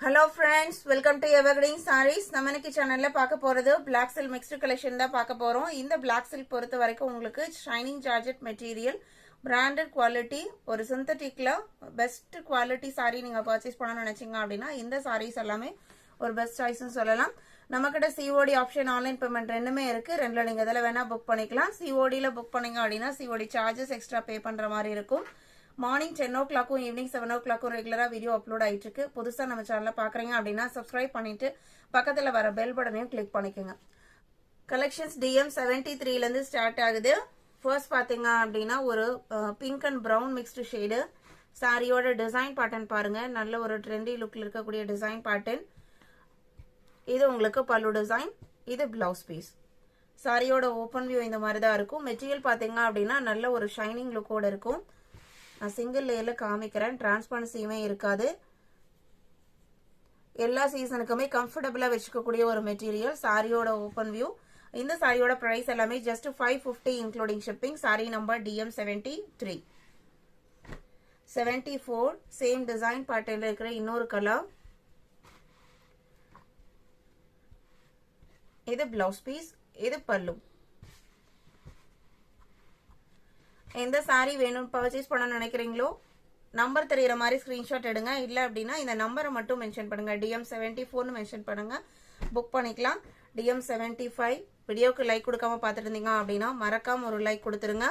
Hello friends, welcome to Evergreen Sarees. நம்ம இன்னைக்கு சேனல்ல பார்க்க போறது black silk mixed collection தான் பார்க்க போறோம். இந்த black silk பொறுத்த வரைக்கும் உங்களுக்கு shining georgette material, branded quality, ஒரு syntheticல best quality saree நீங்க purchase பண்ணனும்னு நினைச்சீங்க அப்படினா இந்த sarees எல்லாமே ஒரு best choice னு சொல்லலாம். நமக்கிட்ட COD ஆப்ஷன் ஆன்லைன் பேமெண்ட் ரெண்டுமே இருக்கு. ரெண்டுல நீங்க இதல வேணா புக் பண்ணிக்கலாம். COD ல புக் பண்ணீங்க அப்படினா COD charges extra pay பண்ற மாதிரி இருக்கும். Morning 10 o'clock evening 7 o'clock ரெகுலரா வீடியோ அப்லோட் ஆயிட்டு இருக்கு. புதுசா நம்ம சேனலை பாக்குறீங்க அப்படினா Subscribe பண்ணிட்டு பக்கத்துல வர பெல் பட்டனையும் கிளிக் பண்ணிக்கங்க. கலெக்ஷன்ஸ் DM 73 ல இருந்து ஸ்டார்ட் ஆகுது. ஃபர்ஸ்ட் பாத்தீங்க அப்படினா ஒரு pink and brown mixed shade. சாரியோட டிசைன் பேட்டர்ன் பாருங்க. நல்ல ஒரு ட்ரெண்டி லுக்ல இருக்கக்கூடிய டிசைன் பேட்டர்ன். இது உங்களுக்கு பல்லு டிசைன், இது ப்ளவுஸ் பீஸ். சாரியோட ஓபன் வியூ இந்த மாதிரி தான் இருக்கும். மெட்டீரியல் பாத்தீங்க அப்படினா நல்ல ஒரு ஷைனிங் லுக்கோட இருக்கும். நான் சிங்கிள் லேயர்ல காமிக்கிறேன். டிரான்ஸ்பரன்சியுமே இருக்காது. எல்லா சீசனுக்குமே கம்ஃபர்டபிளா வெச்சுக்கக்கூடிய ஒரு மெட்டீரியல். சாரியோட ஓபன் வியூ. இந்த சாரியோட பிரைஸ் எல்லாமே just 550 including shipping. Sari number DM 73. 74 same design பேட்டர்ன்ல இருக்கிற இன்னொரு கலர். இது ப்ளவுஸ் பீஸ், இது பல்லு. எந்த சாரி வேணும் பர்ச்சேஸ் பண்ணனும்னு நினைக்கிறீங்களோ நம்பர் தெரியற மாதிரி ஸ்கிரீன்ஷாட் எடுங்க. இல்ல அப்படினா இந்த நம்பரை மட்டும் மென்ஷன் பண்ணுங்க. DM 74 னு மென்ஷன் பண்ணுங்க. புக் பண்ணிக்கலாம். DM 75 வீடியோக்கு லைக் கொடுக்காம பார்த்துட்டு இருந்தீங்க அப்படினா மறக்காம ஒரு லைக் கொடுத்துருங்க.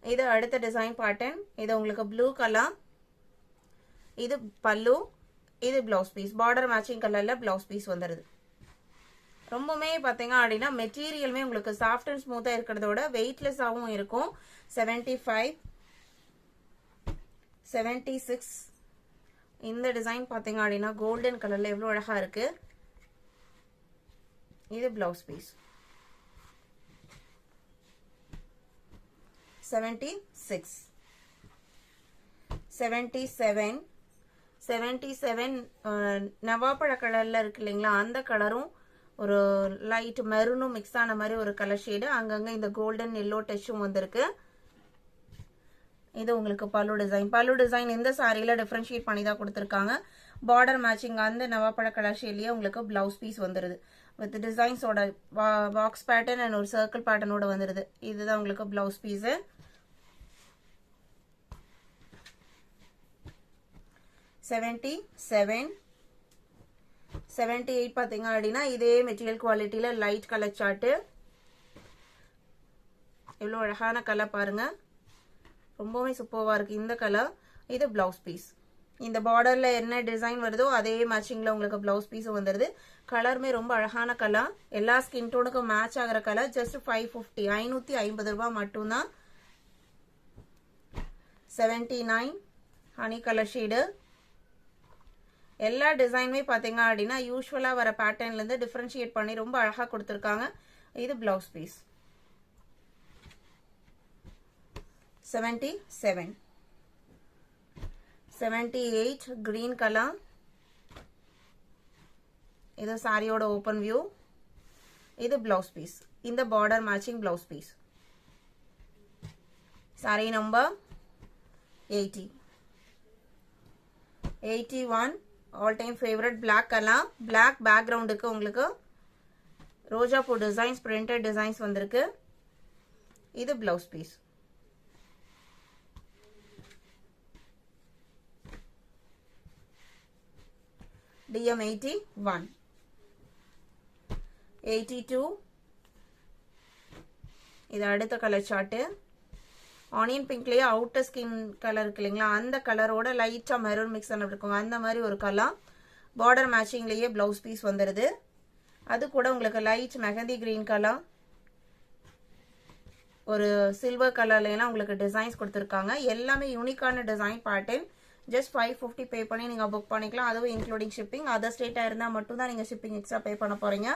இது அடுத்த டிசைன் பேட்டர்ன். இது உங்களுக்கு ப்ளூ கலர். இது பல்லு, இது ப்ளவுஸ் பீஸ். பார்டர் மேட்சிங் கலர்ல ப்ளவுஸ் பீஸ் வந்துருது. ரொம்பவே பாத்தீங்க அப்படினா மெட்டீரியலுமே உங்களுக்கு சாஃப்ட் அண்ட் ஸ்மூத்தா இருக்கிறதோட வெயிட்லெஸ்ஸாவும் இருக்கும். 75 76 இந்த டிசைன் பாத்தீங்க அப்படினா கோல்டன் கலர்ல எவ்வளவு அழகா இருக்கு. இது ப்ளவுஸ் பீஸ். 76 77 77 நவாப்பழ கலர்ல இருக்கு இல்லைங்களா, அந்த கலரும் ஒரு லைட் மெரூனும் மிக்ஸ் ஆன மாதிரி ஒரு கலர் ஷேடு. அங்கங்க இந்த கோல்டன் எல்லோ டச்சும் வந்திருக்கு. இது உங்களுக்கு பல்லு டிசைன். பல்லு டிசைன் இந்த சாரியில டிஃபரன்ஷியேட் பண்ணி தான் கொடுத்துருக்காங்க. பார்டர் மேட்சிங் அந்த நவாப்பழ கலர் ஷேட்லயே உங்களுக்கு பிளவுஸ் பீஸ் வந்துருது. வித் டிசைன்ஸோட பாக்ஸ் பேட்டர்ன் அண்ட் ஒரு சர்க்கிள் பேட்டர்னோட வந்துருது. இதுதான் உங்களுக்கு பிளவுஸ் பீஸ். $77 78 பாத்தீங்க அப்படின்னா இதே மெட்டீரியல் குவாலிட்டியில லைட் கலர் சார்ட். எவ்வளவு அழகான கலர் பாருங்க. ரொம்பவே சூப்பர்வா இருக்கு இந்த கலர். இது பிளவுஸ் பீஸ். இந்த பார்டர்ல என்ன டிசைன் வருதோ அதே மேட்சிங்ல உங்களுக்கு பிளவுஸ் பீஸ் வந்துருது. கலருமே ரொம்ப அழகான கலர். எல்லா ஸ்கின் டோனுக்கும் மேட்ச் ஆகிற கலர். ஜஸ்ட் 550 550 ரூபாய் மட்டும்தான். 79 ஹனி கலர் ஷேடு. எல்லா டிசைனுமே பாத்தீங்க அப்படின்னா யூஸ்வலா வர பேட்டர்ன்ல இருந்து டிஃபரன்ஷியேட் பண்ணி ரொம்ப அழகா கொடுத்திருக்காங்க. இது பிளவுஸ் பீஸ். 77 78 green colour. இது சாரியோட ஓபன் வியூ. இது பிளவுஸ் பீஸ். இந்த border matching blouse piece. Sari number 80 81 all time favourite black colour. Black பேக்ரவுண்டுக்கு உங்களுக்கு ரோஜா பூ டிசைன்ஸ், பிரிண்டட் டிசைன்ஸ் வந்திருக்கு. இது பிளவுஸ் பீஸ். DM 81 82 இது அடுத்த கலர் சார்ட். ஆனியன் பிங்க்லயே அவுட்டர் ஸ்கின் கலர் இருக்கு இல்லைங்களா, அந்த கலரோட லைட்டா மெரூன் மிக்ஸ் ஆன இருக்கும். அந்த மாதிரி ஒரு கலர். பார்டர் மேட்சிங்லயே பிளவுஸ் பீஸ் வந்துருது. அது கூட உங்களுக்கு லைட் மெஹந்தி கிரீன் கலர், ஒரு சில்வர் கலர்ல எல்லாம் உங்களுக்கு டிசைன்ஸ் கொடுத்துருக்காங்க. எல்லாமே யூனிக்கான டிசைன் பேட்டர்ன். ஜஸ்ட் 550 பே பண்ணி நீங்க புக் பண்ணிக்கலாம். அதுவும் இன்க்ளூடிங் ஷிப்பிங். அதர் ஸ்டேட்டா இருந்தா மட்டும் தான் நீங்க ஷிப்பிங் எக்ஸ்ட்ரா பே பண்ண போறீங்க.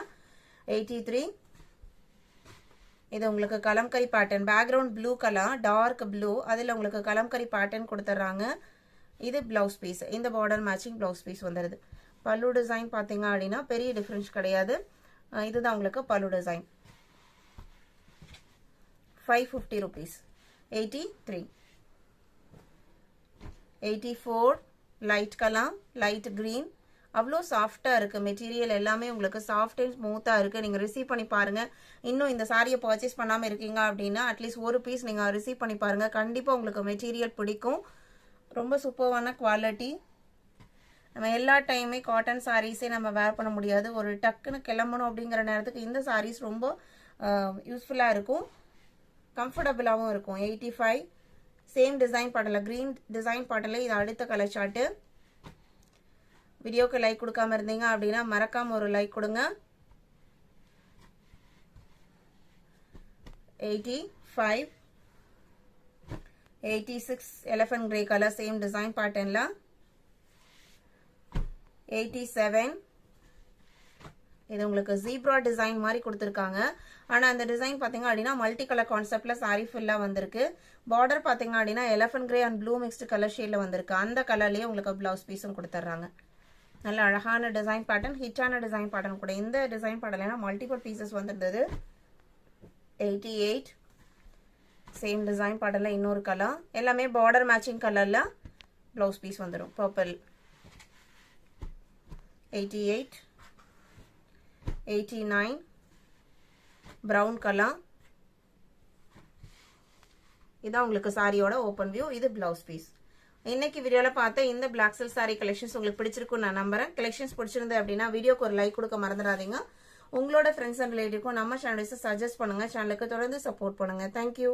83 இது உங்களுக்கு Kalamkari pattern. Background blue colour, dark blue. அதுல உங்களுக்கு கலம்கரி பேட்டர்ன் கொடுத்துறாங்க. இது பிளவுஸ் பீஸ். இந்த பார்டர் மேட்சிங் பிளவுஸ் பீஸ் வந்துருது. பல்லு டிசைன் பாத்தீங்க அப்படின்னா பெரிய டிஃபரன்ஸ் கிடையாது. இதுதான் உங்களுக்கு பல்லு design. 550 rupees. 83 84 light color, light green. அவ்வளோ சாஃப்டாக இருக்குது. மெட்டீரியல் எல்லாமே உங்களுக்கு சாஃப்ட் அண்ட் ஸ்மூத்தாக இருக்குது. நீங்கள் ரிசீவ் பண்ணி பாருங்கள். இன்னும் இந்த சாரியை பர்ச்சேஸ் பண்ணாமல் இருக்கீங்க அப்படின்னா அட்லீஸ்ட் ஒரு பீஸ் நீங்கள் ரிசீவ் பண்ணி பாருங்கள். கண்டிப்பாக உங்களுக்கு மெட்டீரியல் பிடிக்கும். ரொம்ப சூப்பரான குவாலிட்டி. நம்ம எல்லா டைமே காட்டன் சாரீஸே நம்ம வேர் பண்ண முடியாது. ஒரு டக்குன்னு கிளம்பணும் அப்படிங்கிற நேரத்துக்கு இந்த சாரீஸ் ரொம்ப யூஸ்ஃபுல்லாக இருக்கும், கம்ஃபர்டபுளாகவும் இருக்கும். 85 சேம் டிசைன் பாட்டில், க்ரீன் டிசைன் பாட்டில் இது அடுத்த கலர் சார்ட்டு. வீடியோக்கு லைக் கொடுக்காம இருந்தீங்க அப்படின்னா மறக்காம ஒரு லைக் கொடுங்க. 85 86 elephant grey colour same design பேட்டர்ன்ல. 87 இது உங்களுக்கு ஜீப்ரா டிசைன் மாதிரி கொடுத்துருக்காங்க. ஆனால் அந்த டிசைன் பார்த்தீங்க அப்படின்னா மல்டி கலர் கான்செப்ட்ல சாரி ஃபுல்லாக வந்திருக்கு. பார்டர் பார்த்தீங்க அப்படின்னா elephant grey and blue mixed colour ஷேடில் வந்திருக்கு. அந்த கலர்லேயே உங்களுக்கு பிளவுஸ் பீஸும் கொடுத்துட்றாங்க. நல்ல அழகான டிசைன் பேட்டர்ன், ஹிட்டான டிசைன் பேட்டர்ன் கூட. இந்த டிசைன் பேட்டர்லாம் மல்டிபிள் பீசஸ் வந்திருந்தது. 88 சேம் டிசைன் பேட்டர்ல இன்னொரு கலர், எல்லாமே பார்டர் மேட்சிங் கலர்ல பிளவுஸ் பீஸ் வந்துடும். பர்பிள். 88 89 brown colour. இதான் உங்களுக்கு சாரியோட ஓப்பன் வியூ. இது பிளவுஸ் பீஸ். இன்னைக்கு வீடியோல பார்த்த இந்த பிளாக் சில்க் சாரி கலெக்ஷன்ஸ் உங்களுக்கு பிடிச்சிருக்கும் நான் நம்புறேன். கலெக்ஷன்ஸ் பிடிச்சிருந்து அப்படின்னா வீடியோக்கு ஒரு லைக் கொடுக்க மறந்துடாதீங்க. உங்களோட ஃப்ரெண்ட்ஸ் அண்ட் ரிலேட்டிவ்க்கும் நம்ம சேனல்ஸ் சஜஸ்ட் பண்ணுங்க. சேனலுக்கு தொடர்ந்து சப்போர்ட் பண்ணுங்க. தேங்க்யூ.